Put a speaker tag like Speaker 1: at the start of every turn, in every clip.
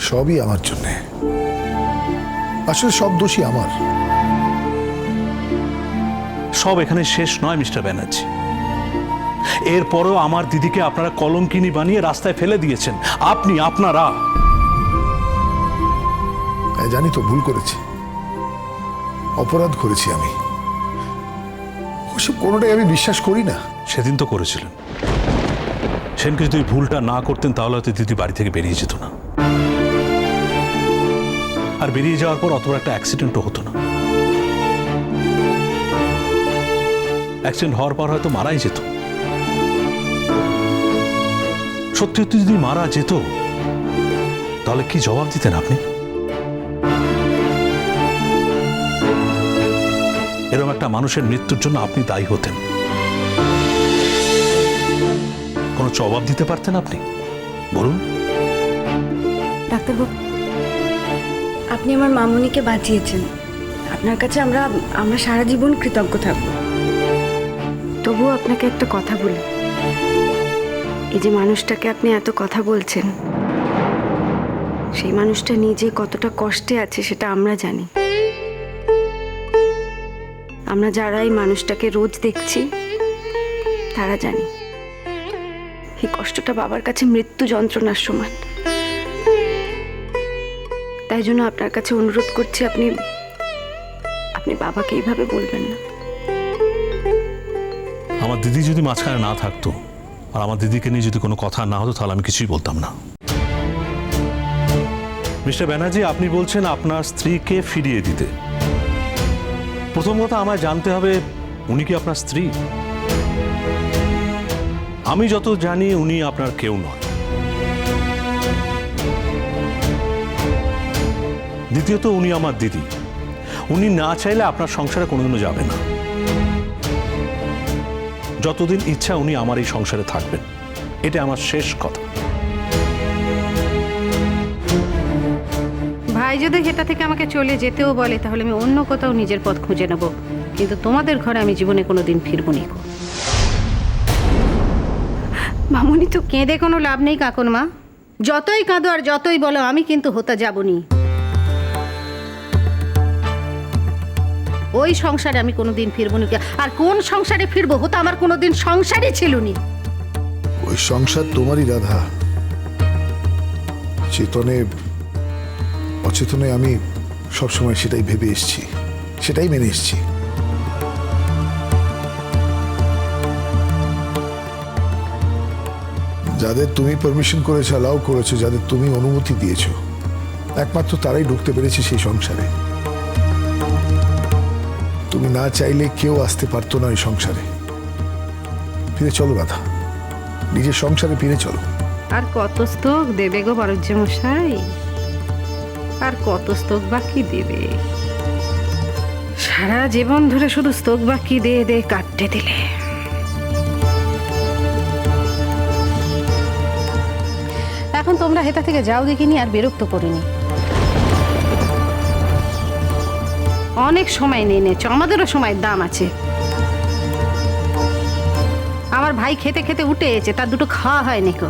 Speaker 1: সবই আমার জন্যে। আসলে সব দোষী আমার।
Speaker 2: সব এখানে শেষ নয় মিস্টার ব্যানার্জি। এরপরও আমার দিদিকে আপনারা কলঙ্কিনী বানিয়ে রাস্তায় ফেলে দিয়েছেন। আপনারা
Speaker 1: জানি তো ভুল করেছি, অপরাধ করেছি আমি। ওসব কোনোটাই আমি বিশ্বাস করি না।
Speaker 2: সেদিন তো করেছিলেন। সেদিনকে যদি ভুলটা না করতেন তাহলে হয়তো দিদি বাড়ি থেকে বেরিয়ে যেত না, আর বেরিয়ে যাওয়ার পর অত বড় একটা অ্যাক্সিডেন্টও হতো না। অ্যাক্সিডেন্ট হওয়ার পর হয়তো মারাই যেত। সত্যি সত্যি যদি মারা যেত তাহলে কি জবাব দিতেন আপনি? এরকম একটা মানুষের মৃত্যুর জন্য আপনি দায়ী হতেন, কোনো জবাব দিতে পারতেন আপনি? বলুন।
Speaker 3: ডাক্তারবাবু, আপনি আমার মামুনিকে বাঁচিয়েছেন। আপনার কাছে আমরা সারা জীবন কৃতজ্ঞ থাকব। তবুও আপনাকে একটা কথা বলি, এই যে মানুষটাকে আপনি এত কথা বলছেন, সেই মানুষটা নিজে কতটা কষ্টে আছে সেটা আমরা জানি। আমরা যারা এই মানুষটাকে রোজ দেখছি তারা জানি এই কষ্টটা বাবার কাছে মৃত্যু যন্ত্রণার সমান। তাই জন্য আপনার কাছে অনুরোধ করছি, আপনি বাবাকে এইভাবে বলবেন না।
Speaker 2: আমার দিদি যদি মাঝখানে না থাকতো আর আমার দিদিকে নিয়ে যদি কোনো কথা না হতো তাহলে আমি কিছুই বলতাম না। মিস্টার ব্যানার্জি, আপনি বলছেন আপনার স্ত্রীকে ফিরিয়ে দিতে। প্রথম কথা আমায় জানতে হবে উনি কি আপনার স্ত্রী? আমি যত জানি উনি আপনার কেউ নয়। দ্বিতীয়ত উনি আমার দিদি। উনি না চাইলে আপনার সংসারে কোনোদিনও যাবে না। যতদিন ইচ্ছা উনি আমার এই সংসারে থাকবেন, এটা আমার শেষ কথা।
Speaker 4: ভাই যদি এটা থেকে আমাকে চলে যেতেও বলে তাহলে আমি অন্য কোথাও নিজের পথ খুঁজে নেব, কিন্তু তোমাদের ঘরে আমি জীবনে কোনোদিন ফিরবো না।
Speaker 3: মামুনি তো
Speaker 4: কেঁদে কোনো লাভ নেই কাকুরমা। যতই কাঁদো আর যতই বলো আমি কিন্তু হতে যাবনি। ওই সংসারে আমি কোনোদিন ফিরবো না। আর কোন সংসারে ফিরবো? হতো আমার কোনোদিন সংসারই ছিল নি।
Speaker 1: ওই সংসার তোমারই রাধা। চেতনে অচেতনে আমি সবসময় সেটাই ভেবে এসেছি, সেটাই মেনে এসেছি। যাদের তুমি পারমিশন করেছো, অ্যালাউ করেছো, যাদের তুমি অনুমতি দিয়েছো, একমাত্র তারাই ঢুকতে পেরেছে সেই সংসারে। তুমি না চাইলে কেউ আসতে পারতো না ওই সংসারে। ফিরে চলো রাধা, নিজের সংসারে ফিরে চলো।
Speaker 4: আর কত স্তোক দেবে গো বরজ্য মশাই? আর কত স্তোক বাকি দেবে? সারা জীবন ধরে শুধু স্তোক বাকি দিয়ে কাটতে দিলে। এখন তোমরা হেতা থেকে যাও দেখিনি, আর বিরক্ত করিনি। অনেক সময় নিয়ে নেছো, আমাদেরও সময়ের দাম আছে। আমার ভাই খেতে খেতে উঠে এসেছে, তার দুটো খাওয়া হয়নি কো।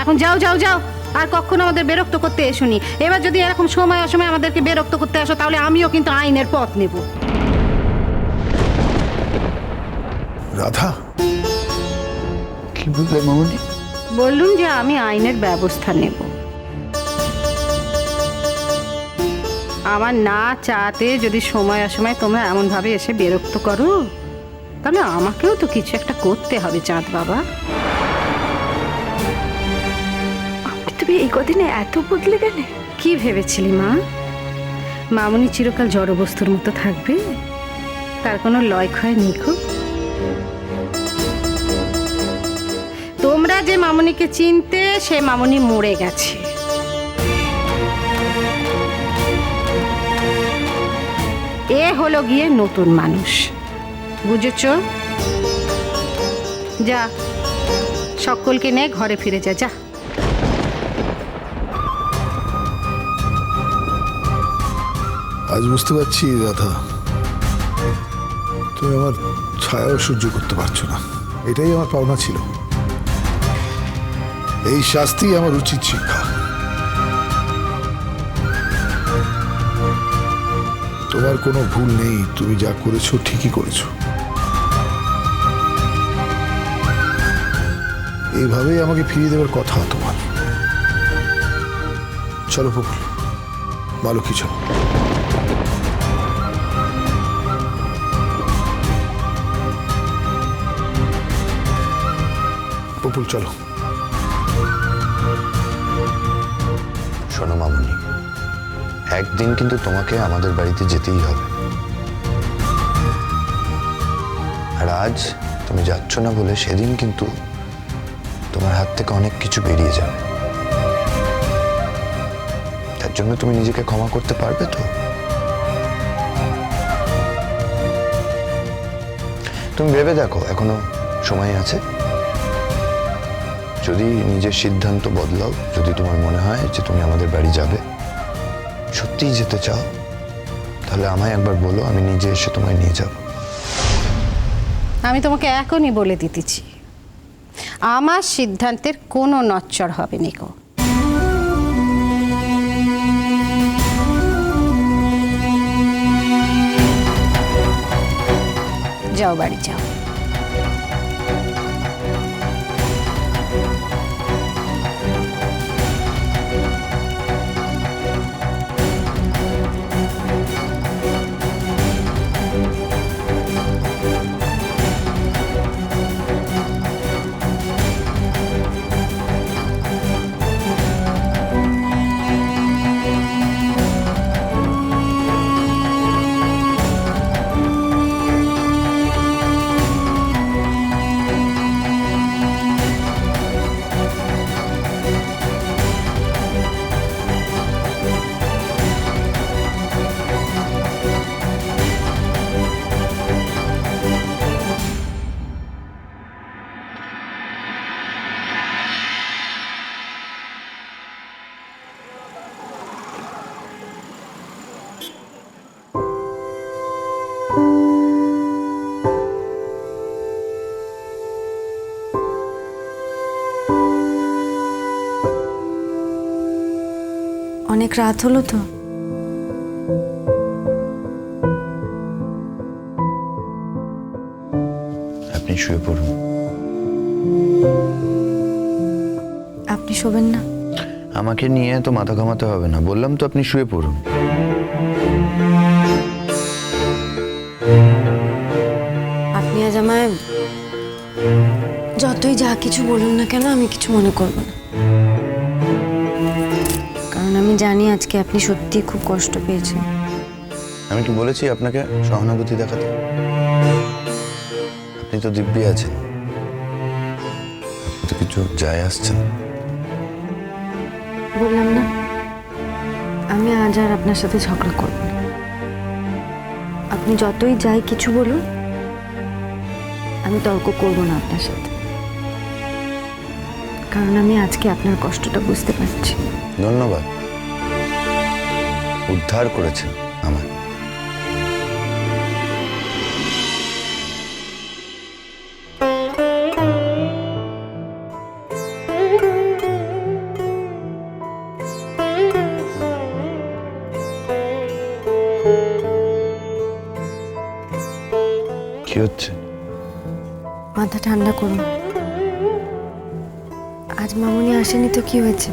Speaker 4: এখন যাও যাও যাও, আর কখনো আমাদের বিরক্ত করতে এসোনি। এবার যদি এরকম সময় অসময় আমাদেরকে বিরক্ত করতে আসো তাহলে আমিও কিন্তু আইনের পথ নেব।
Speaker 1: রাধা,
Speaker 5: কি বললে মামুনি?
Speaker 4: বললুম যে আমি আইনের ব্যবস্থা নেব। আমার না চাতে যদি সময় অসময় তোমরা এমনভাবে এসে বিরক্ত করো তাহলে আমাকেও তো কিছু একটা করতে হবে চাঁদ বাবা।
Speaker 3: তুমি এই কদিনে এত বদলে গেলে।
Speaker 4: কি ভেবেছিলি মা? মামুনি চিরকাল জড়বস্তুর মতো থাকবে, তার কোনো লয় ক্ষয় নেই খুব? তোমরা যে মামুনিকে চিনতে, সে মামুনি মরে গেছে। এ হলো গিয়ে নতুন মানুষ, বুঝেছ? যা, সকলকে নিয়ে ঘরে ফিরে যা। যা।
Speaker 1: আজ বুঝতে পারছি রাধা, তুমি আমার ছায়াও সহ্য করতে পারছো না। এটাই আমার পাওনা ছিল। এই শাস্তি আমার উচিত শিক্ষা। তোমার কোনো ভুল নেই, তুমি যা করেছো ঠিকই করেছো। এইভাবেই আমাকে ফিরিয়ে দেওয়ার কথা তোমার। চলো প্রফুল, ভালো কি চলো। প্রফুল চলো।
Speaker 5: শোনো মামুনি, একদিন কিন্তু তোমাকে আমাদের বাড়িতে যেতেই হবে। আর আজ তুমি যাচ্ছ না বলে সেদিন কিন্তু তোমার হাত থেকে অনেক কিছু বেরিয়ে যাবে। তার জন্য তুমি নিজেকে ক্ষমা করতে পারবে তো? তুমি ভেবে দেখো, এখনো সময় আছে। যদি নিজের সিদ্ধান্ত বদলাও, যদি তোমার মনে হয় যে তুমি আমাদের বাড়ি যাবে, সত্যিই যেতে চাও, তাহলে আমায় একবার বলো, আমি নিজে এসে তোমায় নিয়ে যাব।
Speaker 4: আমি তোমাকে এখনই বলে দিতেছি, আমার সিদ্ধান্তের কোনো নচ্চর হবে নিকো। যাও, বাড়ি যাও।
Speaker 3: অনেক রাত হলো তো।
Speaker 5: আপনি শুয়ে পড়ুন।
Speaker 3: আপনি শোবেন না?
Speaker 5: আমাকে নিয়ে তো মাথা ঘামাতে হবে না, বললাম তো আপনি শুয়ে পড়ুন।
Speaker 3: আপনি আজ আমায় যতই যা কিছু বলুন না কেন, আমি কিছু মনে করব না। কারণ আমি জানি আজকে আপনি সত্যিই খুব কষ্ট পেয়েছেন।
Speaker 5: আমি কি বলেছি আপনাকে সহানুভূতি দেখাতে? আপনি তো দিব্যি আছেন, আপনি তো কিছু যায় আসছেন।
Speaker 3: বললাম না, আমি আজ আর আপনার সাথে ঝগড়া করব না। আপনি যতই যাই কিছু বলুন, আমি তর্ক করব না আপনার সাথে। কারণ আমি আজকে আপনার কষ্টটা বুঝতে পারছি।
Speaker 5: ধন্যবাদ, উদ্ধার করেছেন আমার। কি হচ্ছে?
Speaker 3: মাথা ঠান্ডা করুন। আজ মামুনি আসেনি তো কি হয়েছে?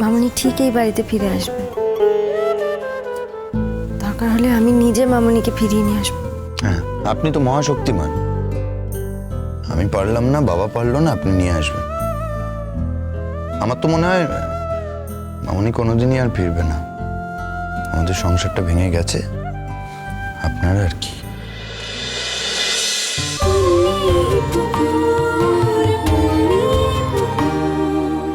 Speaker 3: মামুনি ঠিক এই বাড়িতে ফিরে আসবে। দরকার হলে আমি নিজে মামুনিকে ফিরিয়ে নিয়ে আসবো।
Speaker 5: হ্যাঁ, আপনি তো মহাশক্তিমান। আমি পারলাম না, বাবা পারলো না, আপনি নিয়ে আসবেন। আমার তো মনে হয় মামনি কোনোদিনই আর ফিরবে না। আমাদের সংসারটা ভেঙে গেছে, আপনার আর কি।